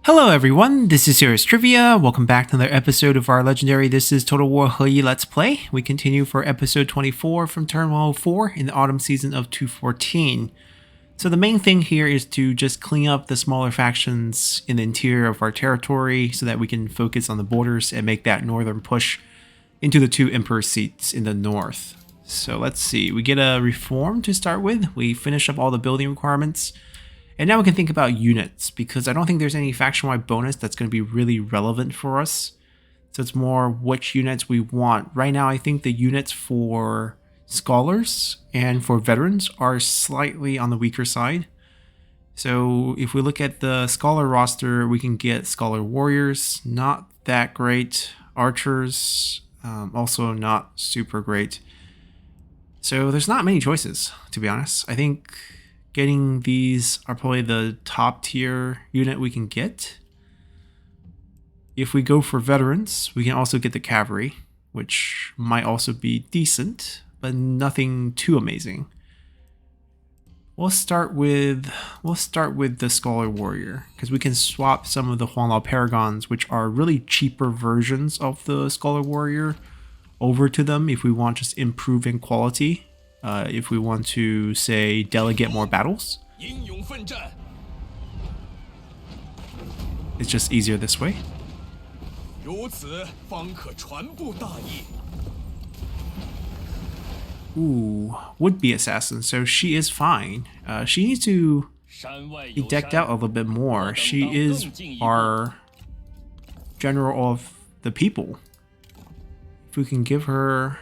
Hello everyone, this is Serious Trivia. Welcome back to another episode of our legendary This is Total War He Let's Play. We continue for episode 24 from turn 104 in the autumn season of 214. So the main thing here is to just clean up the smaller factions in the interior of our territory so that we can focus on the borders and make that northern push into the two emperor seats in the north. So let's see, we get a reform to start with. We finish up all the building requirements. And now we can think about units, because I don't think there's any faction-wide bonus that's going to be really relevant for us. So it's more which units we want. Right now, I think the units for scholars and for veterans are slightly on the weaker side. So if we look at the scholar roster, we can get scholar warriors, not that great. Archers, also not super great. So there's not many choices, to be honest. I think getting these are probably the top tier unit we can get. If we go for veterans, we can also get the cavalry, which might also be decent, but nothing too amazing. We'll start with the scholar warrior, because we can swap some of the Huanglao paragons, which are really cheaper versions of the scholar warrior, over to them if we want just improving quality. If we want to, say, delegate more battles. It's just easier this way. Ooh, would-be assassin, so she is fine. She needs to be decked out a little bit more. She is our general of the people. If we can give her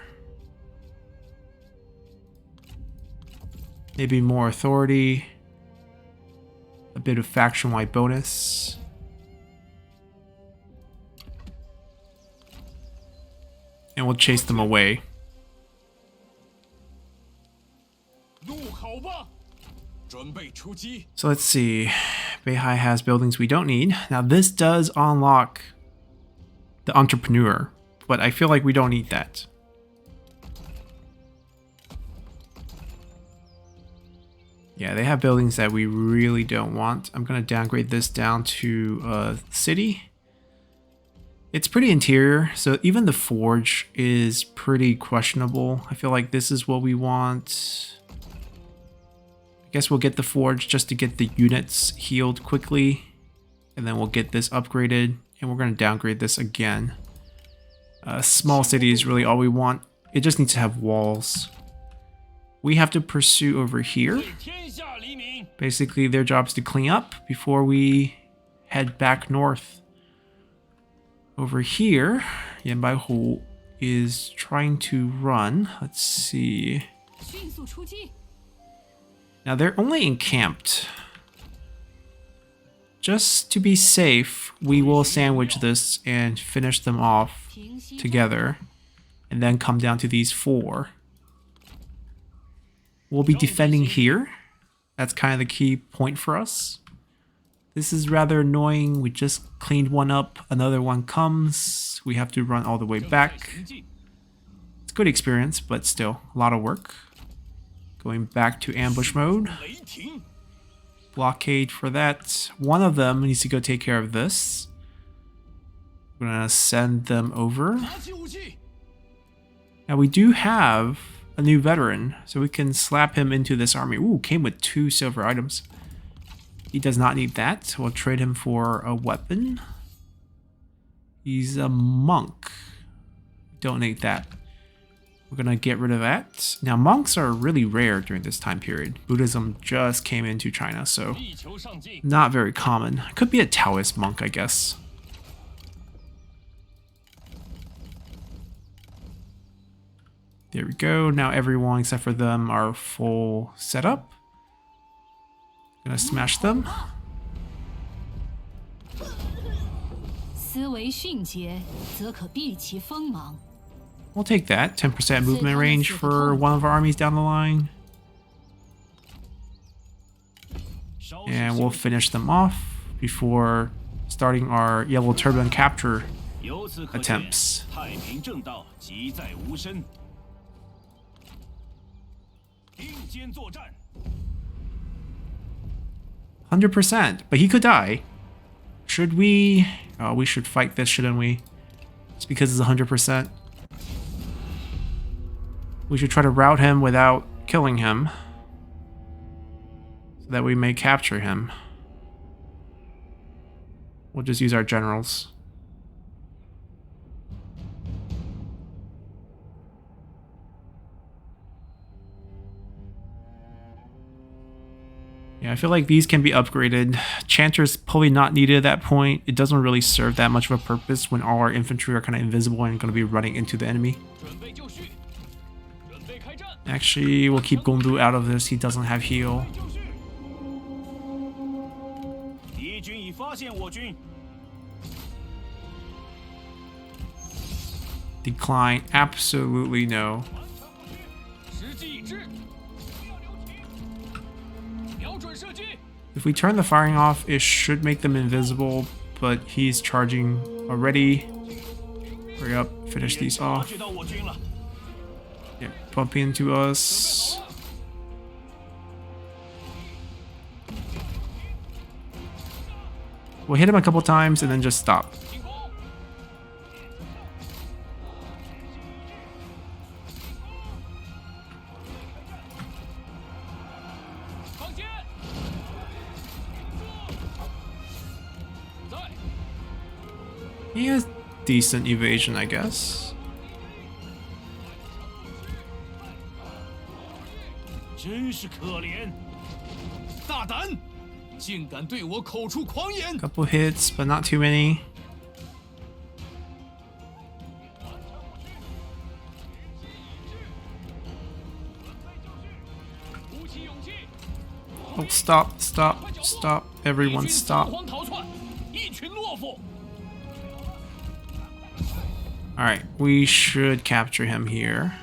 maybe more authority, a bit of faction-wide bonus. And we'll chase them away. So let's see. Beihai has buildings we don't need. Now this does unlock the entrepreneur, but I feel like we don't need that. Yeah, they have buildings that we really don't want. I'm going to downgrade this down to city. It's pretty interior, so even the forge is pretty questionable. I feel like this is what we want. I guess we'll get the forge just to get the units healed quickly. And then we'll get this upgraded, and we're going to downgrade this again. Small city is really all we want. It just needs to have walls. We have to pursue over here. Basically, their job is to clean up before we head back north. Over here, Yanbaihu is trying to run. Let's see. Now, they're only encamped. Just to be safe, we will sandwich this and finish them off together. And then come down to these four. We'll be defending here. That's kind of the key point for us. This is rather annoying. We just cleaned one up. Another one comes. We have to run all the way back. It's good experience, but still a lot of work. Going back to ambush mode. Blockade for that. One of them needs to go take care of this. I'm gonna send them over. Now we do have a new veteran, so we can slap him into this army. Ooh, came with 2 silver items. He does not need that. We'll trade him for a weapon. He's a monk. Don't need that. We're gonna get rid of that. Now, monks are really rare during this time period. Buddhism just came into China, so not very common. Could be a Taoist monk, I guess. There we go. Now everyone except for them are full setup. Gonna smash them. We'll take that. 10% movement range for one of our armies down the line. And we'll finish them off before starting our yellow turban capture attempts. 100%, but he could die. Should we? Oh, we should fight this, shouldn't we? It's because it's 100%. We should try to rout him without killing him, so that we may capture him. We'll just use our generals. Yeah, I feel like these can be upgraded. Chanter's probably not needed at that point. It doesn't really serve that much of a purpose when all our infantry are kind of invisible and going to be running into the enemy. Actually, we'll keep Gongdu out of this. He doesn't have heal. Decline. Absolutely no. If we turn the firing off, it should make them invisible, but he's charging already. Hurry up, finish these off. Yeah, bump into us. We'll hit him a couple times and then just stop. He has decent evasion, I guess. Couple hits, but not too many. Oh, stop, stop, stop. Everyone stop. Alright, we should capture him here.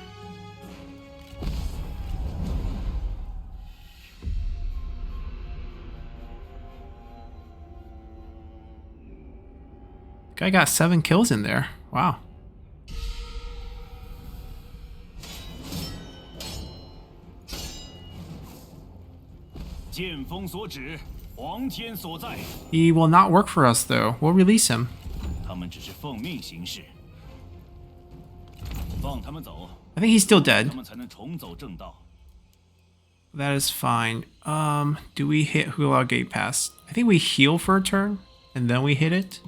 Guy got 7 kills in there. Wow. He will not work for us though. We'll release him. I think he's still dead. That is fine. Do we hit Hulao Gate Pass? I think we heal for a turn and then we hit it.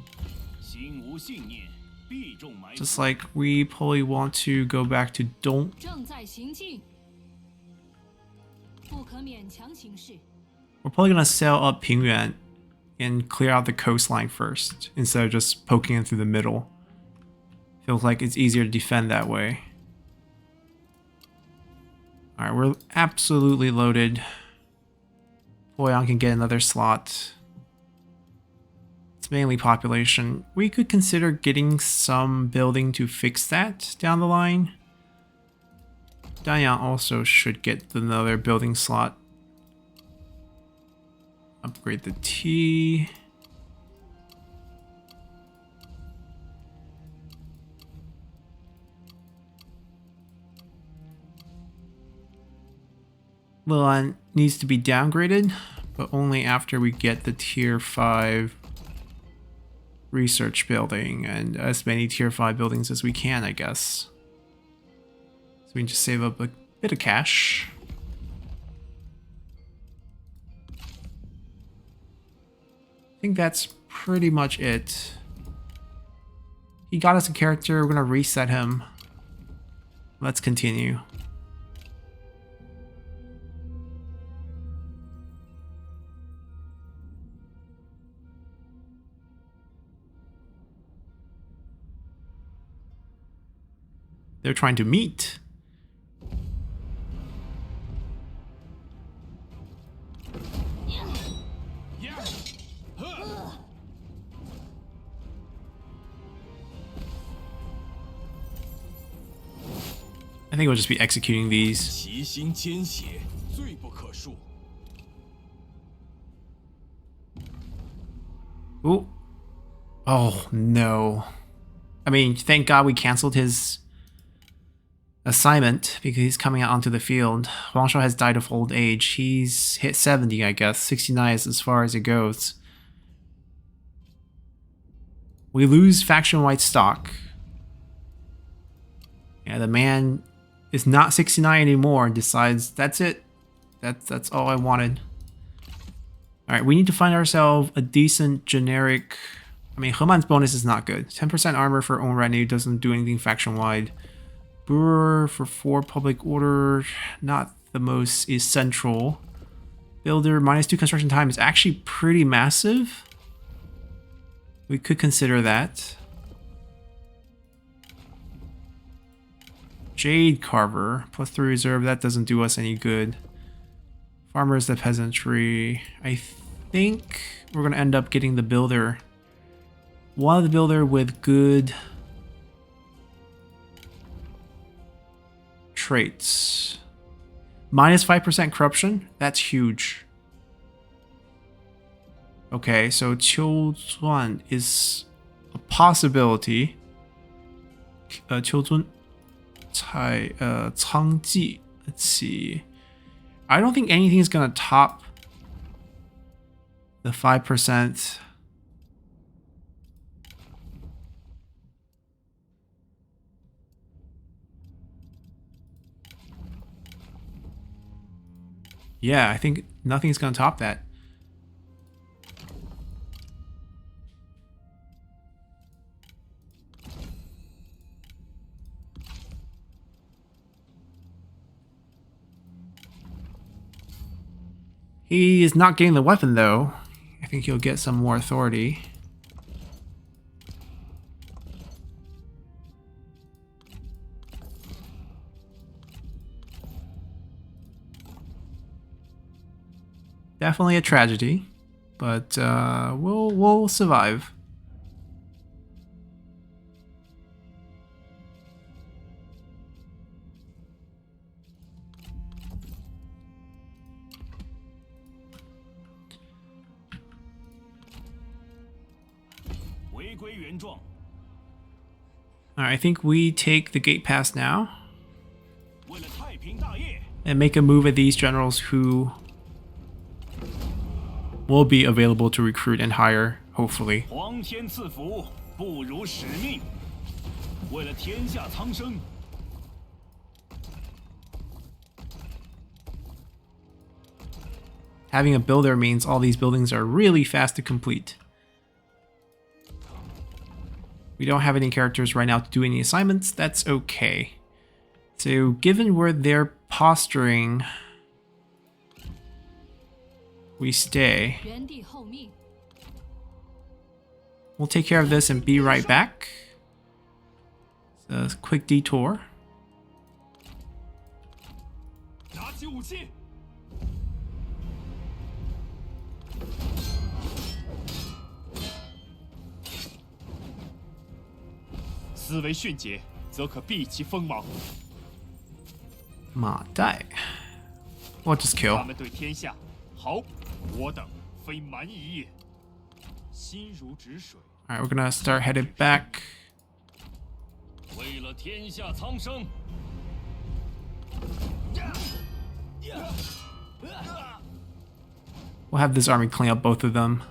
Just like we probably want to go back to Dong. We're probably gonna sail up Pingyuan and clear out the coastline first instead of just poking in through the middle. Feels like it's easier to defend that way. Alright, we're absolutely loaded. Poyang can get another slot. It's mainly population. We could consider getting some building to fix that down the line. Danyang also should get another building slot. Upgrade the T. Lilan needs to be downgraded, but only after we get the tier 5 research building and as many tier 5 buildings as we can, I guess. So we can just save up a bit of cash. I think that's pretty much it. He got us a character, we're gonna reset him. Let's continue. They're trying to meet. I think we'll just be executing these. Ooh. Oh, no. I mean, thank God we canceled his assignment because he's coming out onto the field. Wang Shao has died of old age. He's hit 70, I guess. 69 is as far as it goes. We lose faction-wide stock. Yeah, the man is not 69 anymore and decides that's it. That's all I wanted. Alright, we need to find ourselves a decent generic... I mean, Heman's bonus is not good. 10% armor for own retinue doesn't do anything faction-wide. Brewer for 4 public order, not the most essential. Builder, -2 construction time is actually pretty massive. We could consider that. Jade Carver, +3 reserve, that doesn't do us any good. Farmers, the peasantry. I think we're going to end up getting the builder. One of the builder with good traits. -5% corruption, that's huge. Okay, so Qiu Zuan is a possibility. Qiu Zuan Cangji. Let's see. I don't think anything is gonna top the 5%. Yeah, I think nothing's gonna top that. He is not getting the weapon, though. I think he'll get some more authority. Definitely a tragedy, but we'll survive. Alright, I think we take the gate pass now and make a move at these generals who will be available to recruit and hire, hopefully. Having a builder means all these buildings are really fast to complete. We don't have any characters right now to do any assignments. That's okay. So given where they're posturing, we stay. We'll take care of this and be right back. So a quick detour. Ma Dai. We'll just kill. Alright, we're gonna start headed back. We'll have this army clean up both of them.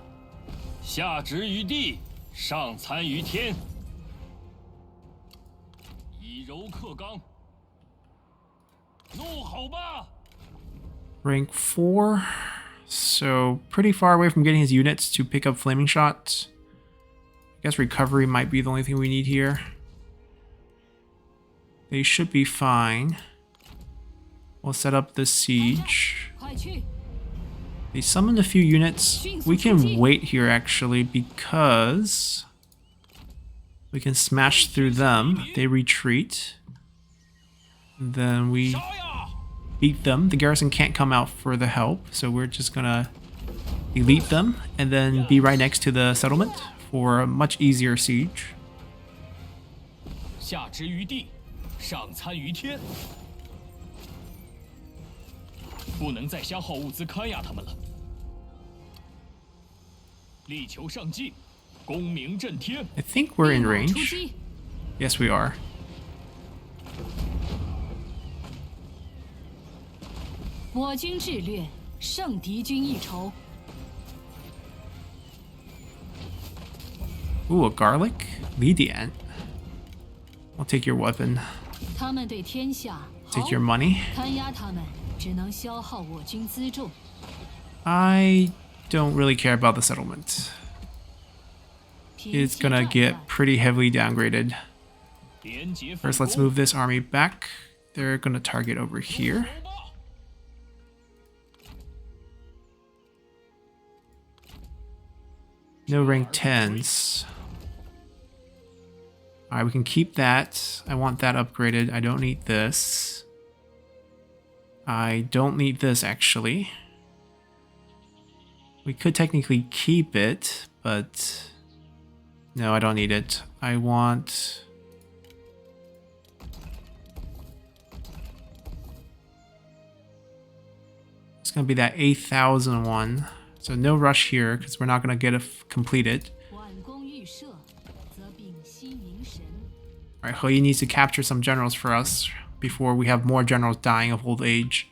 Rank 4, so pretty far away from getting his units to pick up flaming shots. I guess recovery might be the only thing we need here. They should be fine. We'll set up the siege. They summoned a few units. We can wait here actually because we can smash through them. They retreat. Then we beat them. The garrison can't come out for the help, so we're just gonna elite them and then be right next to the settlement for a much easier siege. I think we're in range. Yes, we are. Ooh, a garlic? Lydian. I'll take your weapon. Take your money. I don't really care about the settlement. It's gonna get pretty heavily downgraded. First, let's move this army back. They're gonna target over here. No rank 10s. Alright, we can keep that. I want that upgraded. I don't need this. I don't need this, actually. We could technically keep it, but... no, I don't need it. I want... it's going to be that 8,000 one. So no rush here, because we're not going to get it completed. Alright, He Yi needs to capture some generals for us before we have more generals dying of old age.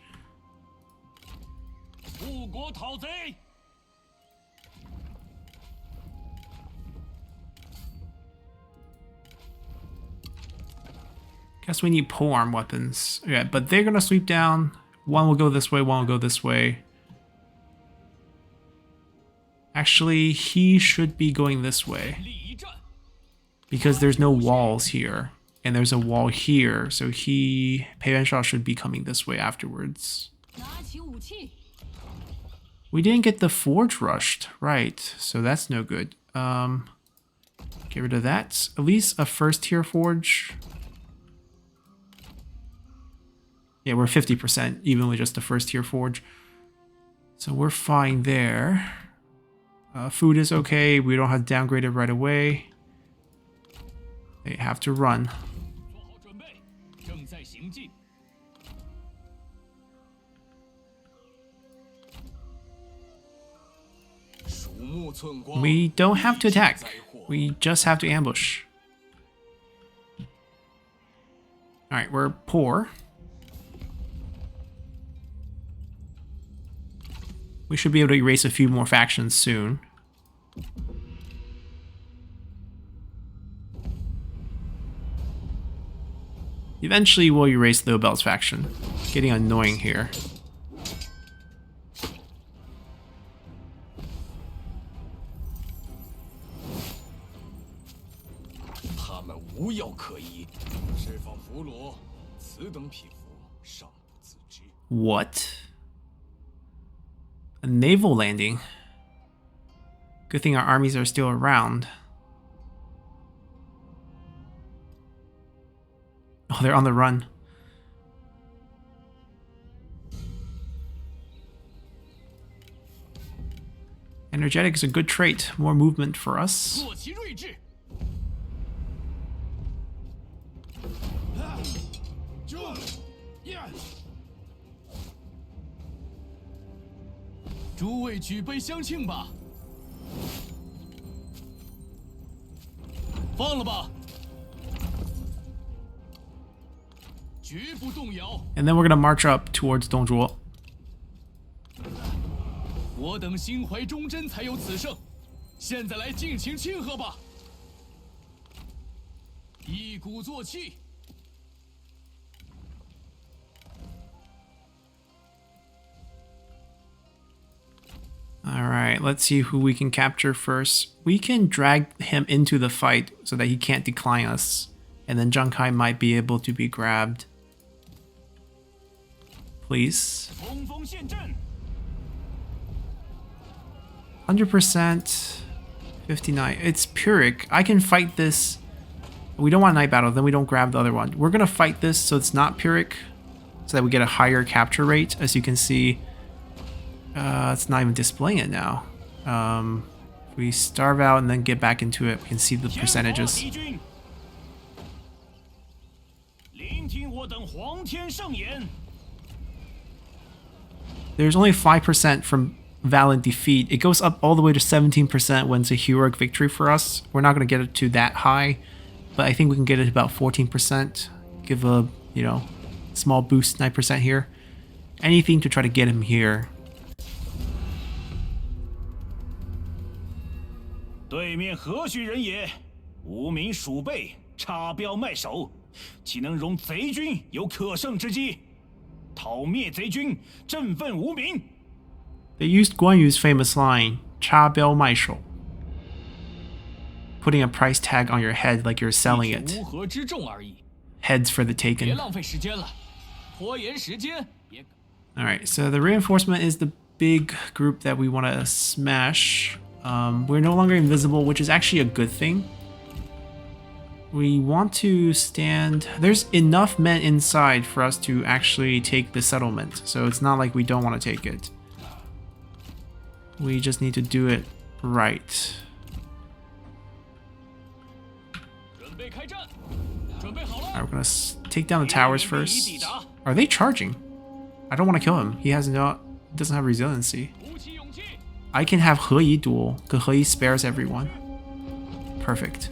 Guess we need polearm weapons. Yeah, but they're going to sweep down. One will go this way, one will go this way. Actually, he should be going this way. Because there's no walls here. And there's a wall here. So Pei Yuan should be coming this way afterwards. We didn't get the forge rushed. Right. So that's no good. Get rid of that. At least a first tier forge. Yeah, we're 50% even with just the first tier forge. So we're fine there. Food is okay. We don't have to downgrade it right away. They have to run. We don't have to attack. We just have to ambush. Alright, we're poor. We should be able to erase a few more factions soon. Eventually we'll erase Liu Bell's faction. It's getting annoying here. What? A naval landing? Good thing our armies are still around. Oh, they're on the run. Energetic is a good trait. More movement for us. And then we're gonna march up towards Dongzhuo. Alright, let's see who we can capture first. We can drag him into the fight so that he can't decline us. And then Zhang Kai might be able to be grabbed. Please. 100%. 59. It's Pyrrhic. I can fight this. We don't want night battle, then we don't grab the other one. We're going to fight this so it's not Pyrrhic. So that we get a higher capture rate. As you can see, it's not even displaying it now. If we starve out and then get back into it, we can see the percentages. There's only 5% from Valiant defeat. It goes up all the way to 17% when it's a heroic victory for us. We're not going to get it to that high, but I think we can get it to about 14%. Give a, small boost, 9% here. Anything to try to get 对面何许人也？无名鼠辈，插标卖首，岂能容贼军有可胜之机？讨灭贼军，振奋无名。They used Guan Yu's famous line, 插标卖首, putting a price tag on your head like you're selling it. 乌合之众而已。 Heads for the 别 taken. 浪费时间了，拖延时间。别。Alright, so the reinforcement is the big group that we want to smash. We're no longer invisible, which is actually a good thing. We want to stand... There's enough men inside for us to actually take the settlement, so it's not like we don't want to take it. We just need to do it right. Alright, we're gonna take down the towers first. Are they charging? I don't want to kill him. He doesn't have resiliency. I can have He Yi duel, because He Yi spares everyone. Perfect.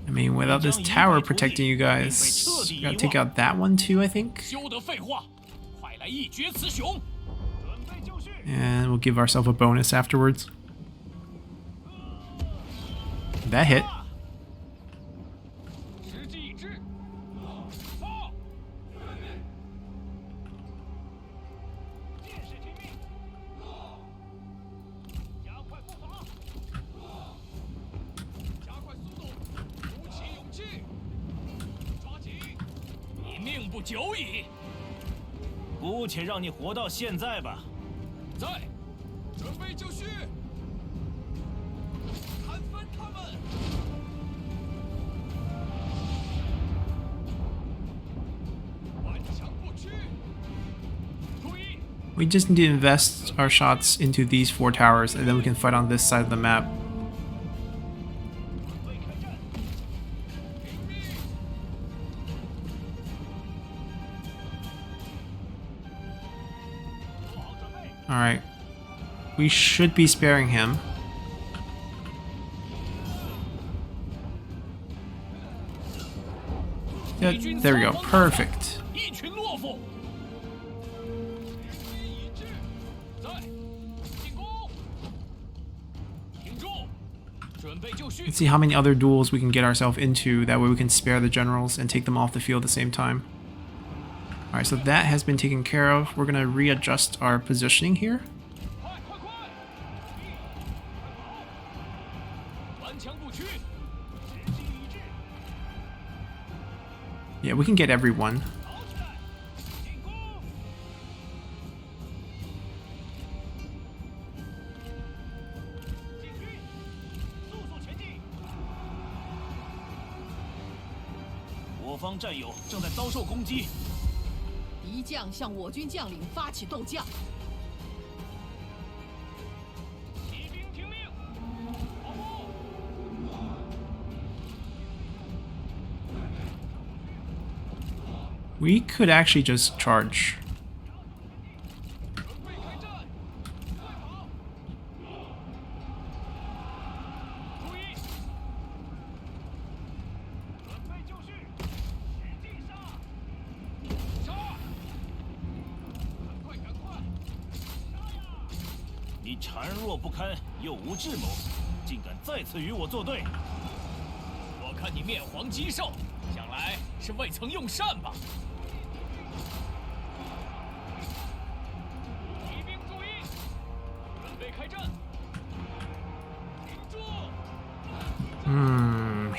I mean, without this tower protecting you guys, we gotta take out that one too, I think. And we'll give ourselves a bonus afterwards. That hit. We just need to invest our shots into these 4 towers, and then we can fight on this side of the map. Alright. We should be sparing him. Yeah, there we go. Perfect. Let's see how many other duels we can get ourselves into. That way we can spare the generals and take them off the field at the same time. Alright, so that has been taken care of. We're going to readjust our positioning here. Yeah, we can get everyone. We could actually just charge.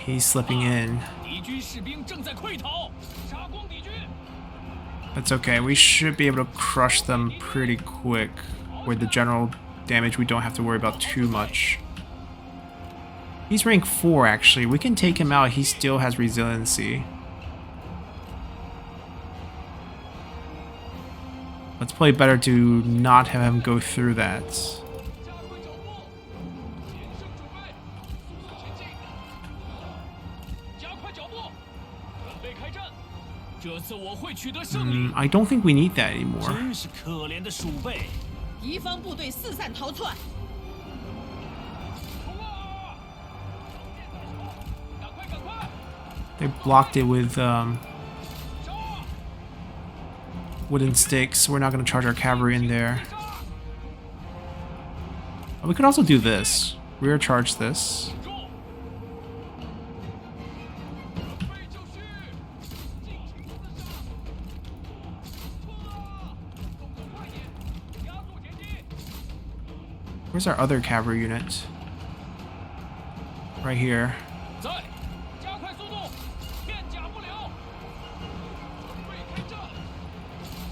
He's slipping in. That's okay. We should be able to crush them pretty quick. With the general damage, we don't have to worry about too much. He's rank 4 actually. We can take him out. He still has resiliency. Let's play better to not have him go through that. 这次我会取得胜利。I don't think we need that anymore. 真是可怜的鼠辈。敌方部队四散逃窜，赶快赶快！ They blocked it with wooden sticks. We're not going to charge our cavalry in there. We could also do this. Rear charge this. 准备就绪，尽情厮杀！冲啊！动作快点，加速前进！ Where's our other cavalry unit? Right here. 在，加快速度，片甲不留。准备开战，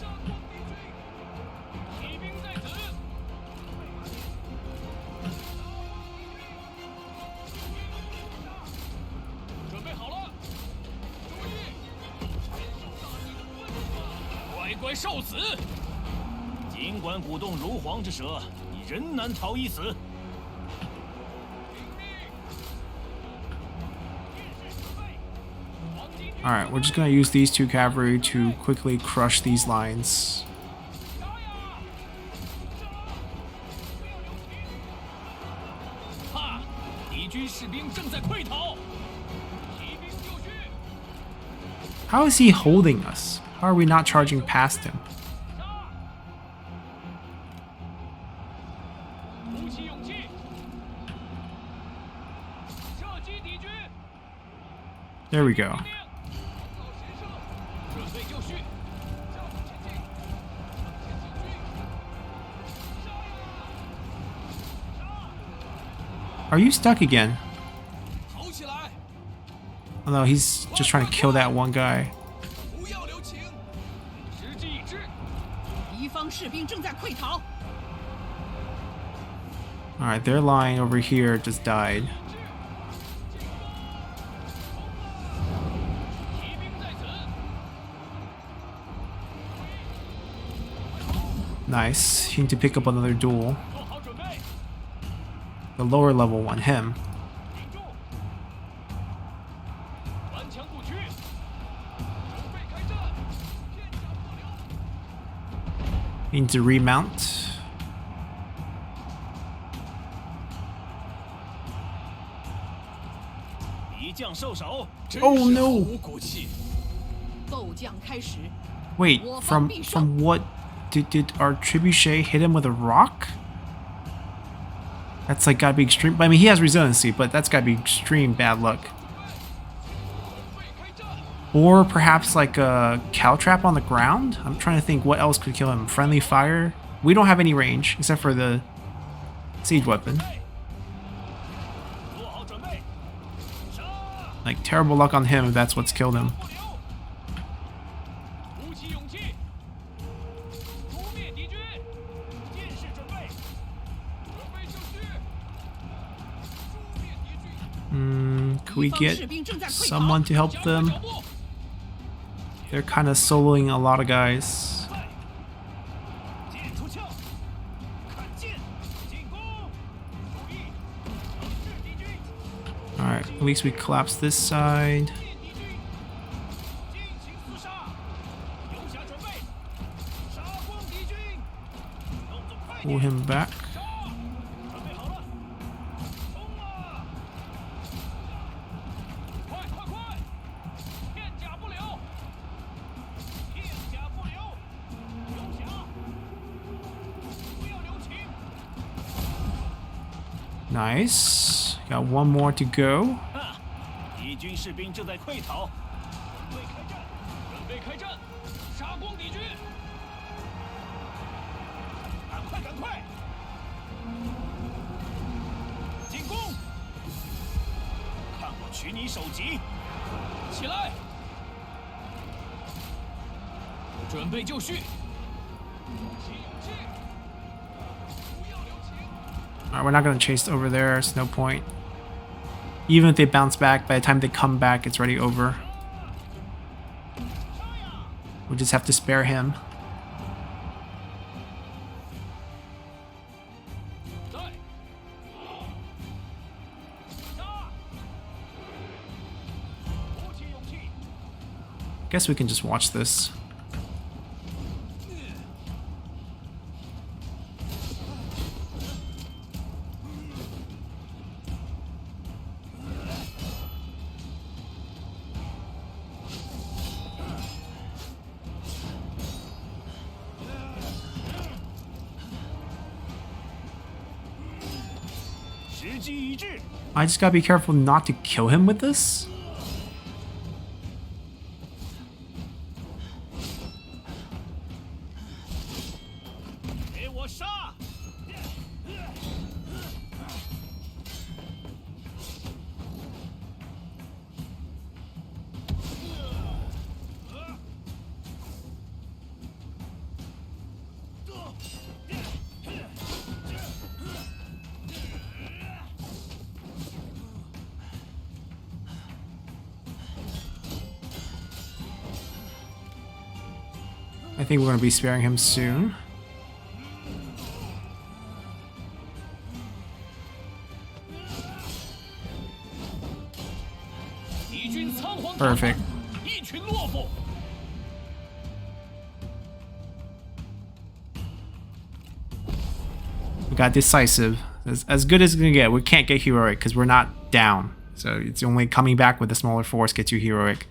杀光敌军，骑兵在此。 准备好了，注意，接受大敌的吞噬，乖乖受死！尽管鼓动如簧之舌，你仍难逃一死。 Alright, we're just going to use these two cavalry to quickly crush these lines. 哈，敌军士兵正在溃逃，骑兵就绪， How is he holding us? How are we not charging past him? 鼓起勇气，射击敌军。 There we go. 准备就绪，加速前进，向前行军，杀呀！ Are you stuck again? 跑起来， Oh no, he's just trying to kill that one guy. 不要留情。时机已至，敌方士兵正在溃逃， Alright, their line over here just died. 骑兵在此， Nice. He need to pick up another duel. 做好准备， The lower level one, him. 顶住，顽强不屈，准备开战，片甲不留。 Need to remount. 敌将受手， Oh 真是 no 毫无骨气。斗将开始， Wait, from what did our trebuchet hit him with a rock? That's like gotta be extreme. I mean, he has resiliency, but that's gotta be extreme bad luck. 准备开战， Or perhaps like a cow trap on the ground? I'm trying to think what else could kill him. Friendly fire? We don't have any range except for the siege weapon. 做好准备，杀！ Like terrible luck on him if that's what's killed him. 不留，鼓起勇气，诛灭敌军，剑士准备，准备就绪，诛灭敌军。 Could we 敌方 get 士兵正在溃逃， someone to help 加快 them? 脚步， They're kind of soloing a lot of guys. 剑出鞘，看剑，进攻！注意，惩治敌军， Alright, at least we collapse this side. 灭敌军，进行厮杀，游侠准备，杀光敌军，动作快 Pull 点， him back. 杀！准备好了，冲啊！快快快，片甲不留，片甲不留，游侠，不要留情。 Nice. Got one more to go. 啊！敌军士兵正在溃逃，准备开战，准备开战，杀光敌军。赶快赶快！进攻！看我取你首级！起来，准备就绪，鼓起勇气，不要留情。 Alright, we're not gonna chase over there. It's no point. Even if they bounce back, by the time they come back, it's already over. We just have to spare him. 在，杀！鼓起勇气， Guess we can just watch this. I just gotta be careful not to kill him with this. I think we're going to be sparing him soon. Perfect. We got decisive. As good as it's going to get. We can't get heroic because we're not down. So it's only coming back with a smaller force gets you heroic.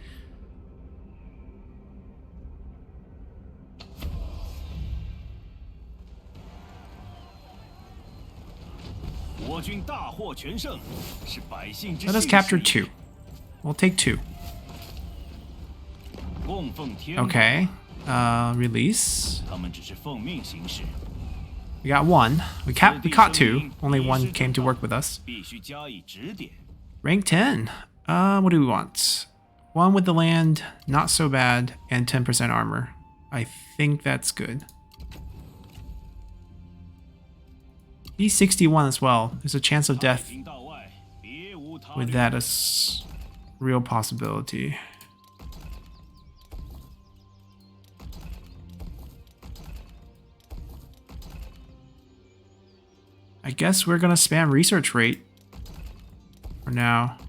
Let us capture 2. We'll take 2. Okay. Release. We got 1. We caught 2. Only 1 came to work with us. Rank 10. What do we want? 1 with the land, not so bad, and 10% armor. I think that's good. He's 61 as well. There's a chance of death with that, a real possibility. I guess we're gonna spam research rate for now.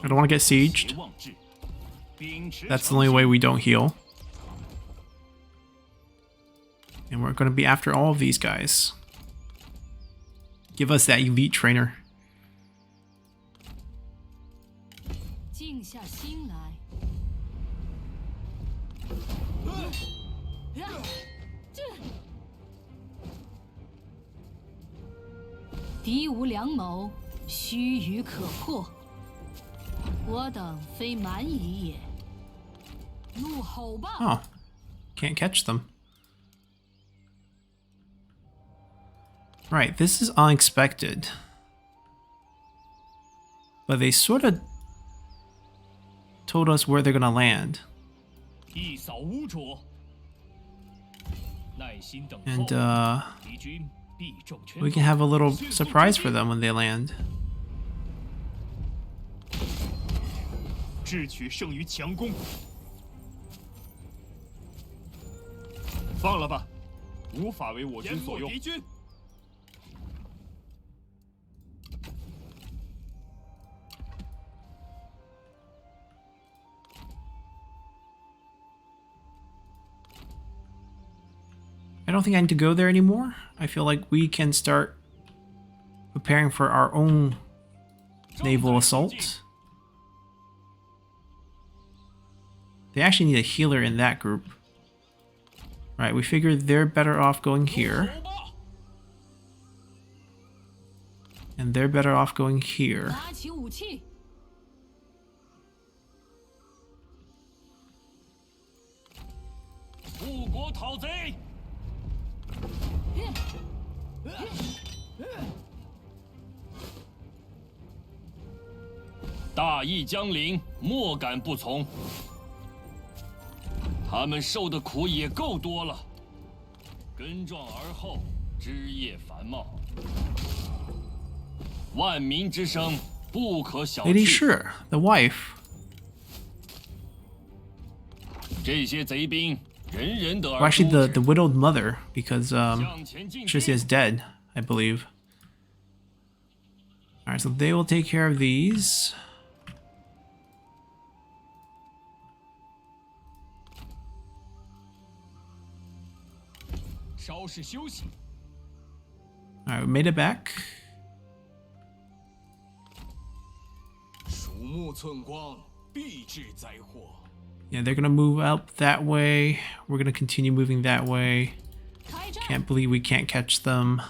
I don't want to get sieged. That's the only way we don't heal. And we're going to be after all of these guys. Give us that elite trainer. Oh, can't catch them. Right, this is unexpected. But they sort of told us where they're gonna land. And we can have a little surprise for them when they land. 智取胜于强攻。放了吧，无法为我军所用。 I don't think I need to go there anymore. I feel like we can start preparing for our own naval assault. They actually need a healer in that group. Right, we figure they're better off going here. And they're better off going here.他们受的苦也够多了，根壮而后，枝叶繁茂。万民之声不可小觑。 Lady Shi, the wife. 这些贼兵 Well, actually, the widowed mother, because Shixia is dead, I believe. All right, so they will take care of these. All right, we made it back. Yeah, they're gonna move up that way. We're gonna continue moving that way. Can't believe we can't catch them.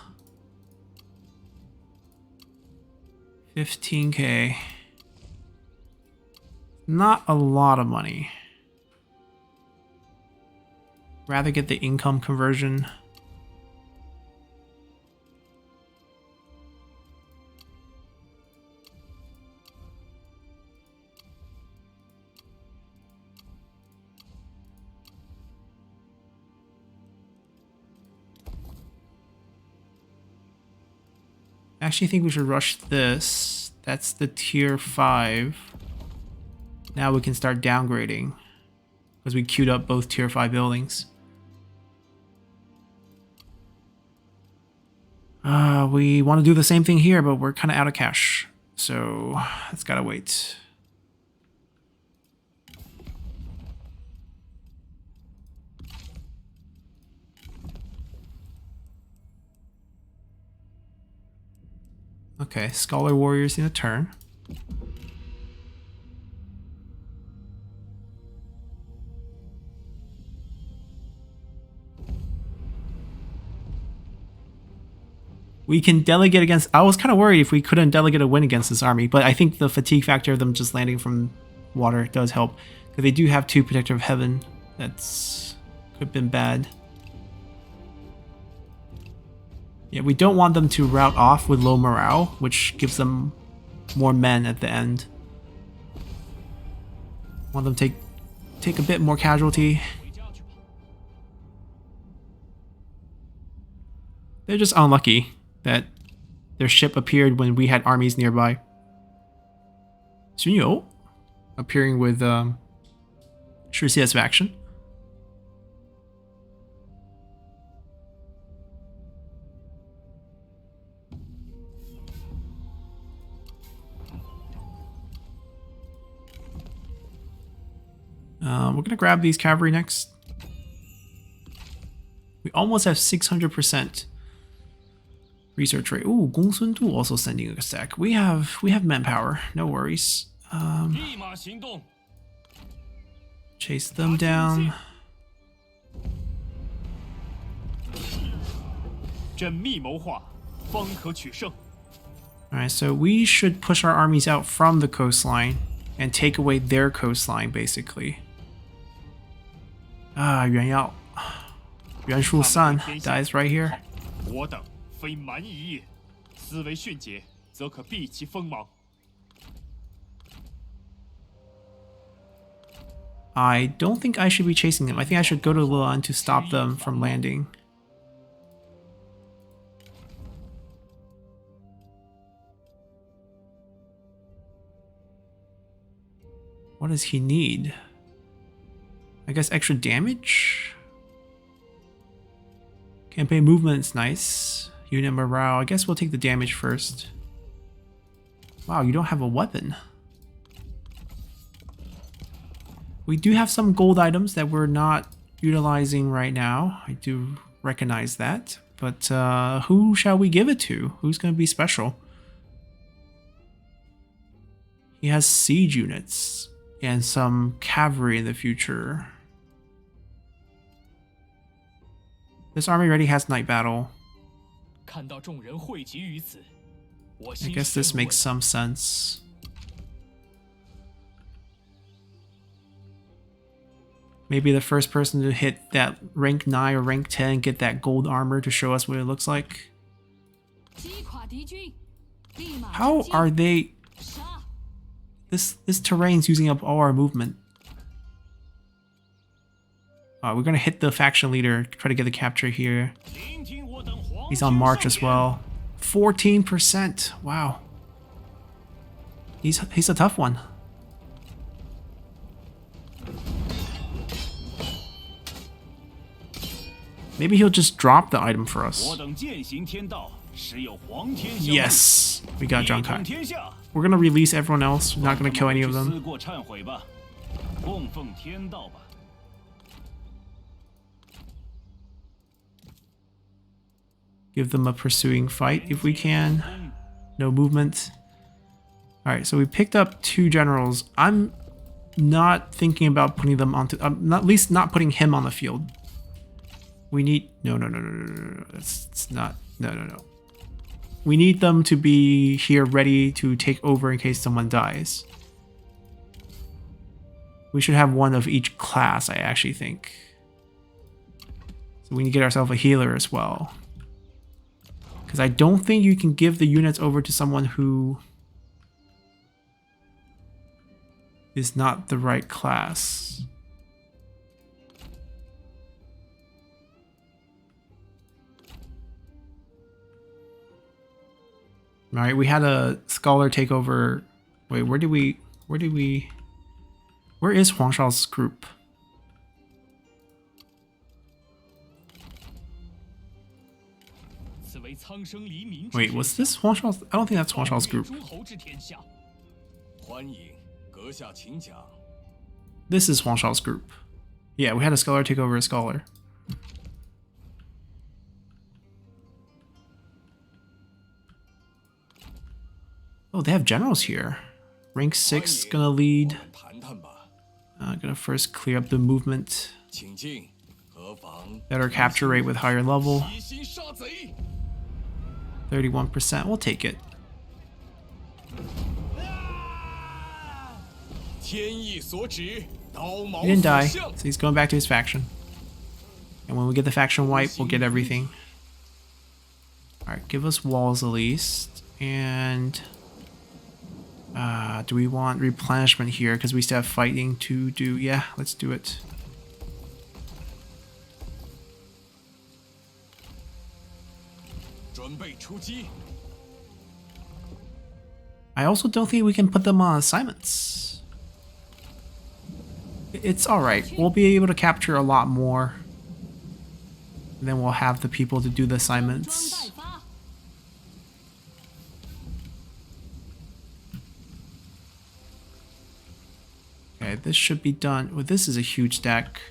15K. Not a lot of money. Rather get the income conversion. I actually think we should rush this. That's the tier 5. Now we can start downgrading because we queued up both tier 5 buildings. We want to do the same thing here, but we're kind of out of cash. So it's gotta wait. Okay, Scholar Warriors in a turn. We can delegate against... I was kind of worried if we couldn't delegate a win against this army, but I think the fatigue factor of them just landing from water does help. Because they do have 2 Protector of Heaven. That's... could have been bad. Yeah, we don't want them to rout off with low morale, which gives them more men at the end. Want them to take a bit more casualty. They're just unlucky that their ship appeared when we had armies nearby. Sunyo appearing with Shixia's faction. We're gonna grab these cavalry next. We almost have 600% research rate. Ooh, Gongsun Tu also sending a stack. We have manpower. No worries. Chase them down. Alright, so we should push our armies out from the coastline and take away their coastline, basically. Ah, Yuan Yao. Yuan Shu's son dies right here. I don't think I should be chasing them. I think I should go to Luan to stop them from landing. What does he need? I guess extra damage? Campaign movement's nice. Unit morale. I guess we'll take the damage first. Wow, you don't have a weapon. We do have some gold items that we're not utilizing right now. I do recognize that. But who shall we give it to? Who's going to be special? He has siege units and some cavalry in the future. This army already has night battle. I guess this makes some sense. Maybe the first person to hit that rank 9 or rank 10 get that gold armor to show us what it looks like. How are they... This terrain's using up all our movement. We're gonna hit the faction leader, try to get the capture here. He's on march as well. 14%. Wow. He's a tough one. Maybe he'll just drop the item for us. 我等践行天道，实有皇天相助。 Yes, we got 一 John 统 Kai. 天下。 We're gonna release everyone else. We're not gonna 让他 kill 们 any 回 of 去 them. 思过忏悔吧，供奉天道吧。 Give them a pursuing fight if we can. No movement. Alright, so we picked up 2 generals. I'm not thinking about putting them onto... at least not putting him on the field. We need... No. It's not... No. We need them to be here ready to take over in case someone dies. We should have one of each class, I actually think. So we need to get ourselves a healer as well. Because I don't think you can give the units over to someone who is not the right class. Alright, we had a scholar take over. Wait, where is Huang Shao's group? Wait, was this Huang Shao's? I don't think that's Huang Shao's group. This is Huang Shao's group. Yeah, we had a scholar take over a scholar. Oh, they have generals here. Rank 6 gonna lead. Gonna first clear up the movement. Better capture rate with higher level. 31%. We'll take it. He didn't die, so he's going back to his faction. And when we get the faction wipe, we'll get everything. Alright, give us walls at least. And do we want replenishment here? Because we still have fighting to do. Yeah, let's do it. I also don't think we can put them on assignments. It's alright. We'll be able to capture a lot more. And then we'll have the people to do the assignments. Okay, this should be done. Well, this is a huge stack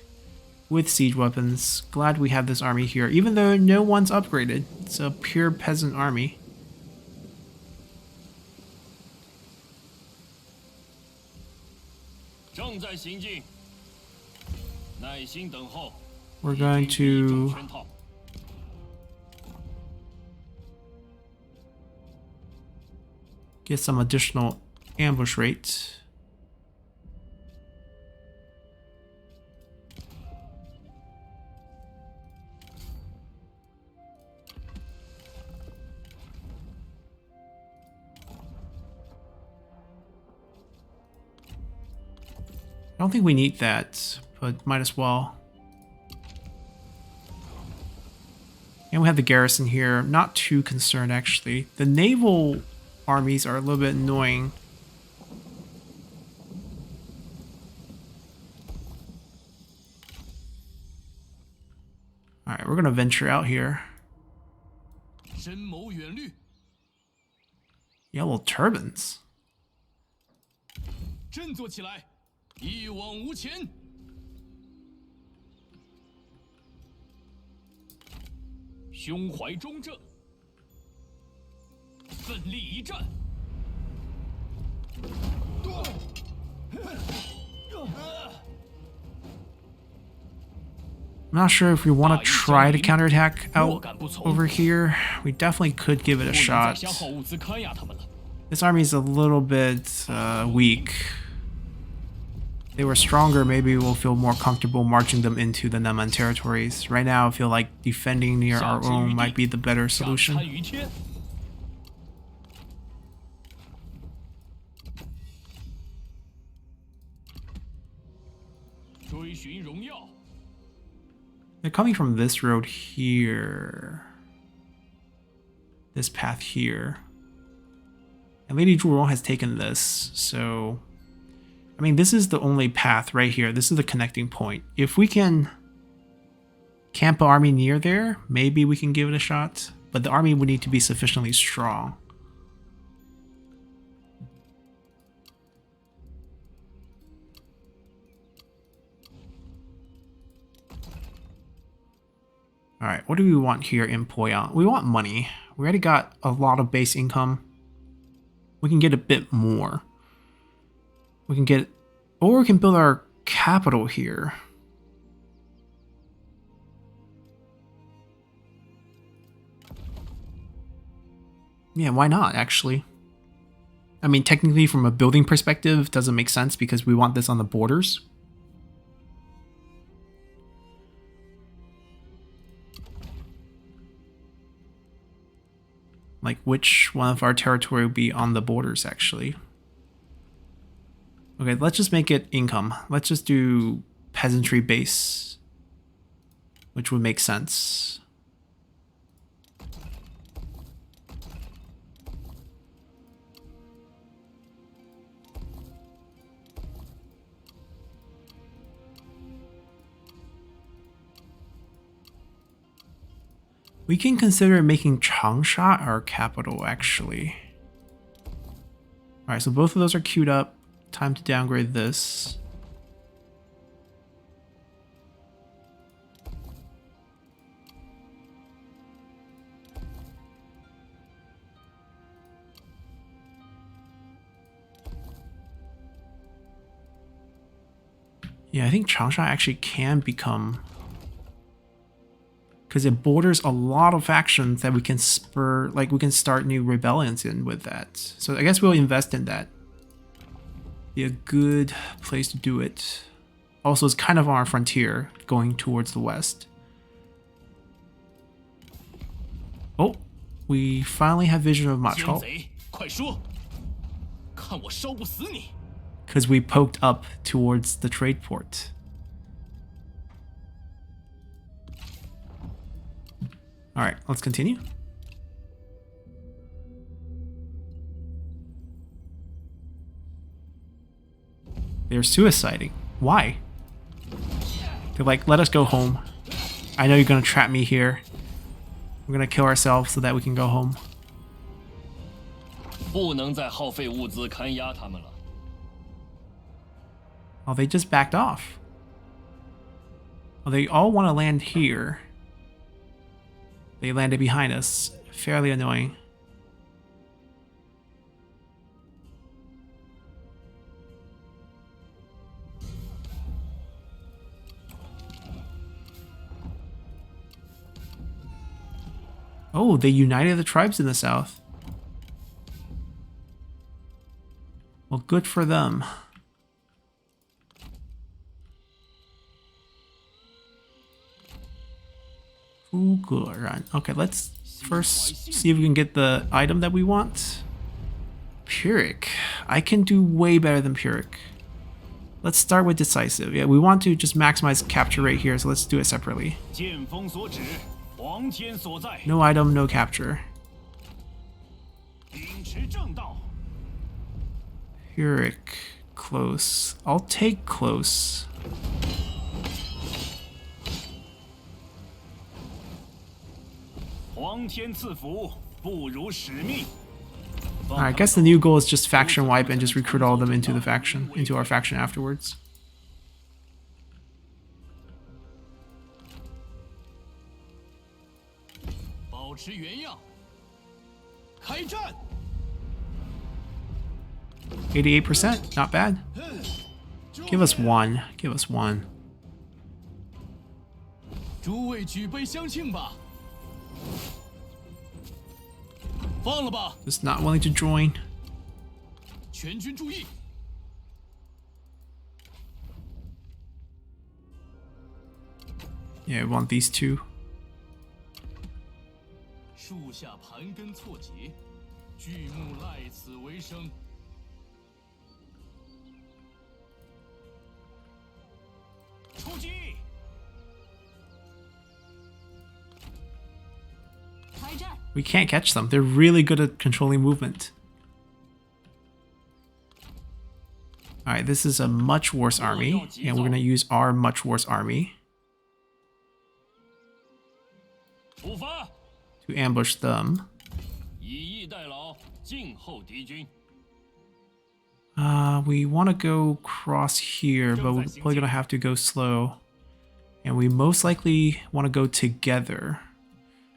with siege weapons. Glad we have this army here, even though no one's upgraded. It's a pure peasant army. We're going to get some additional ambush rate. I don't think we need that, but might as well. And we have the garrison here. Not too concerned, actually. The naval armies are a little bit annoying. Alright, we're going to venture out here. Yellow turbans. 振作起来，一往无前。胸怀中正，奋力一战。I'm not sure if we want to try to counterattack out over here. We definitely could give it a shot. This army is a little bit weak. If they were stronger, maybe we'll feel more comfortable marching them into the Naman territories. Right now, I feel like defending near our own might be the better solution. They're coming from this road here. This path here. And Lady Zhuron has taken this, so... I mean, this is the only path right here. This is the connecting point. If we can camp an army near there, maybe we can give it a shot. But the army would need to be sufficiently strong. Alright, what do we want here in Poyang? We want money. We already got a lot of base income. We can get a bit more. We can get... Or we can build our capital here. Yeah, why not, actually? I mean, technically from a building perspective, it doesn't make sense because we want this on the borders. Like, which one of our territory would be on the borders, actually? Okay, let's just make it income. Let's just do peasantry base, which would make sense. We can consider making Changsha our capital, actually. Alright, so both of those are queued up. Time to downgrade this. Yeah, I think Changsha actually can become... Because it borders a lot of factions that we can spur, like we can start new rebellions in with that. So I guess we'll invest in that. Be a good place to do it. Also, it's kind of on our frontier, going towards the west. Oh, we finally have vision of Machao. Because we poked up towards the trade port. Alright, let's continue. They're suiciding. Why? They're like, let us go home. I know you're gonna trap me here. We're gonna kill ourselves so that we can go home. Oh, they just backed off. Oh, they all want to land here. They landed behind us. Fairly annoying. Oh, they united the tribes in the south. Well, good for them. Okay, let's first see if we can get the item that we want. Pyrrhic. I can do way better than Pyrrhic. Let's start with decisive. Yeah, we want to just maximize capture rate here, so let's do it separately. No item, no capture. Pyrrhic. Close. I'll take close. I guess the new goal is just faction wipe and just recruit all of them into the faction, into our faction afterwards. %, not bad. Give us one. Give us one. Just not willing to join. Yeah, I want these two. We can't catch them. They're really good at controlling movement. Alright, this is a much worse army, and we're going to use our much worse army. 出发， to ambush them. 以逸待劳，静候敌军。 We want to go cross here, but we're probably going to have to go slow. And we most likely want to go together.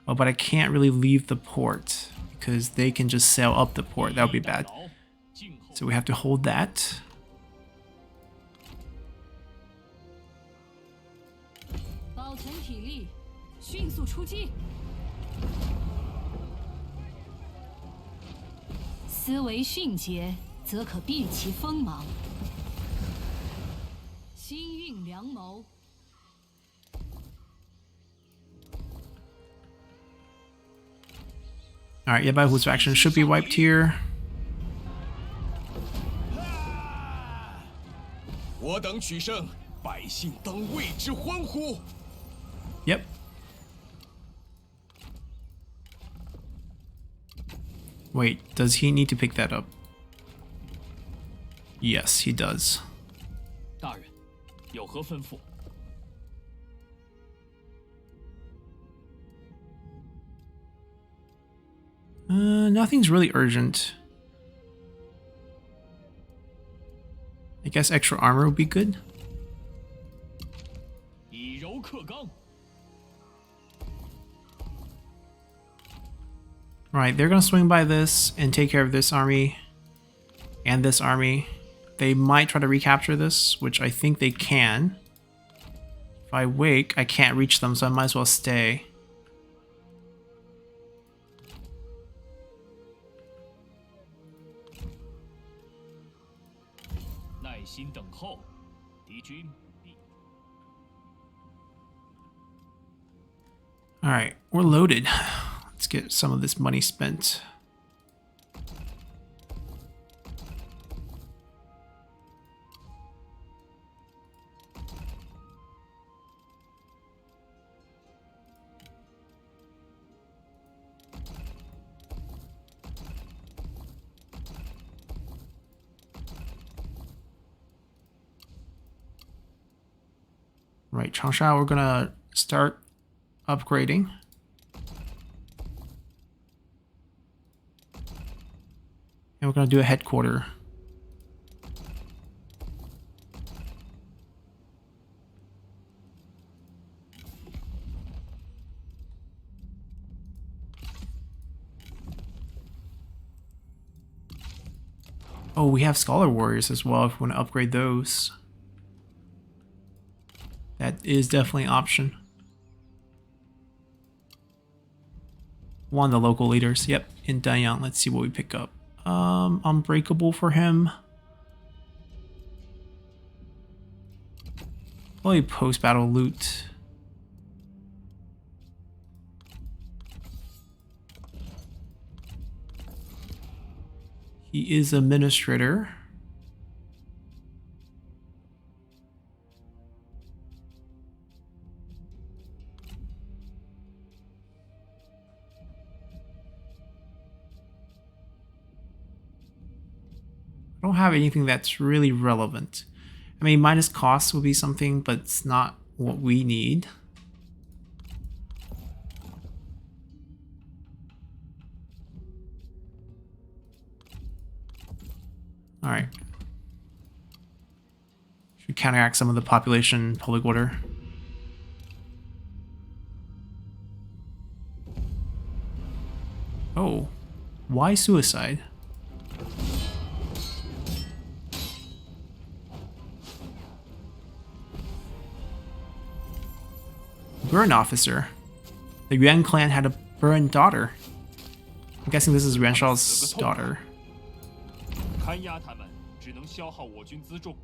Oh, but I can't really leave the port because they can just sail up the port. That would be bad. So we have to hold that. 保存体力，迅速出击。思维迅捷，则可避其锋芒。心运良谋。 Alright, Yabai faction should be wiped here. 我等取胜，百姓当为之欢呼。 Yep. Wait, does he need to pick that up? Yes, he does. 大人，有何吩咐？ Nothing's really urgent. I guess extra armor would be good. 以柔克刚。 Right, they're gonna swing by this and take care of this army and this army. They might try to recapture this, which I think they can. If I wake, I can't reach them, so I might as well stay. 耐心等候，敌军必。 Alright, we're loaded. Let's get some of this money spent. Right, Changsha, we're gonna start upgrading. And we're gonna do a headquarter. Oh, we have Scholar Warriors as well if we want to upgrade those. That is definitely an option. One of the local leaders. Yep, in Danyang. Let's see what we pick up. Unbreakable for him. Probably post-battle loot. He is administrator. I don't have anything that's really relevant. I mean, minus costs would be something, but it's not what we need. Alright. Should counteract some of the population public order. Oh. Why suicide? Burn officer. The Yuan clan had a Burn daughter. I'm guessing this is Yuan Shao's daughter. 看压他们，只能消耗我军辎重。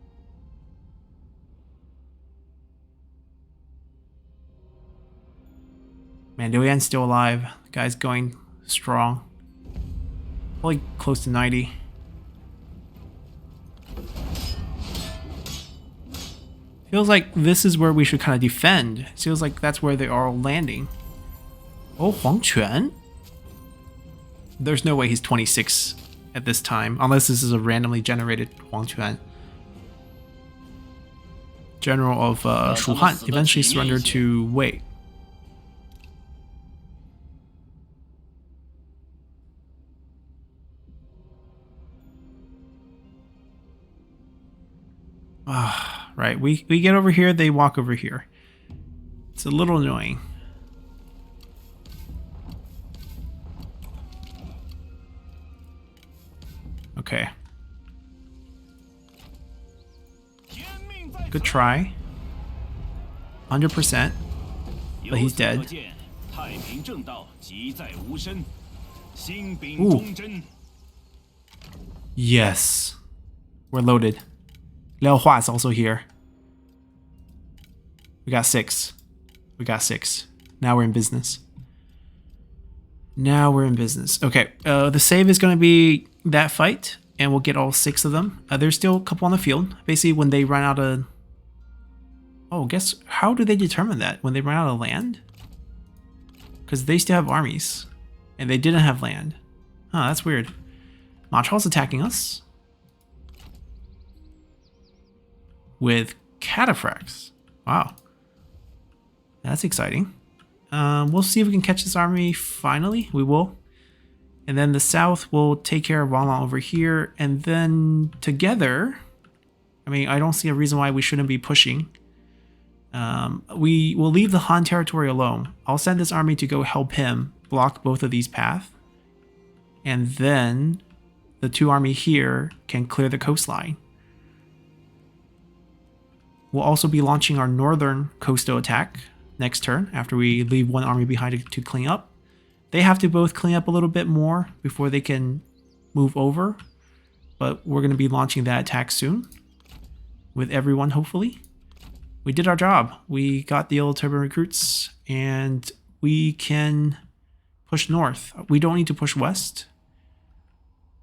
Man, Liu Yan's still alive. The guy's going strong. Probably close to 90. Feels like this is where we should kind of defend. Feels like that's where they are all landing. Oh, Huang Quan? There's no way he's 26 at this time, unless this is a randomly generated Huang Quan. General of Shu Han eventually surrendered to Wei. Right, we get over here, they walk over here. It's a little annoying. Okay. Good try. 100%. But he's dead. Ooh. Yes. We're loaded. Liao Hua is also here. We got 6. We got 6. Now we're in business. Now we're in business. Okay, the save is going to be that fight, and we'll get all 6 of them. There's still a couple on the field. Basically, when they run out of... Oh, guess... How do they determine that? When they run out of land? Because they still have armies. And they didn't have land. Huh, that's weird. Ma Chao's attacking us. With cataphracts. Wow. That's exciting. We'll see if we can catch this army finally. We will. And then the south will take care of Wala over here. And then together... I mean, I don't see a reason why we shouldn't be pushing. We will leave the Han territory alone. I'll send this army to go help him block both of these paths. And then the 2 army here can clear the coastline. We'll also be launching our northern coastal attack next turn after we leave 1 army behind to clean up. They have to both clean up a little bit more before they can move over. But we're going to be launching that attack soon with everyone, hopefully. We did our job. We got the Yellow Turban recruits and we can push north. We don't need to push west.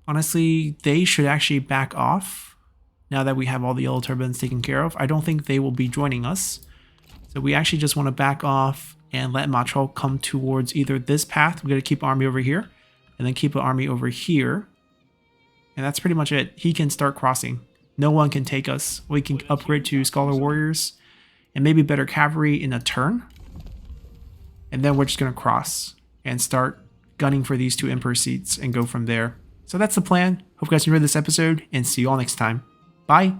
Honestly, they should actually back off now that we have all the Yellow Turbans taken care of. I don't think they will be joining us. So we actually just want to back off and let Ma Chao come towards either this path. We're going to keep an army over here and then keep an army over here. And that's pretty much it. He can start crossing. No one can take us. We can upgrade to Scholar Warriors and maybe better cavalry in a turn. And then we're just going to cross and start gunning for these 2 Emperor seats and go from there. So that's the plan. Hope you guys enjoyed this episode and see you all next time. Bye.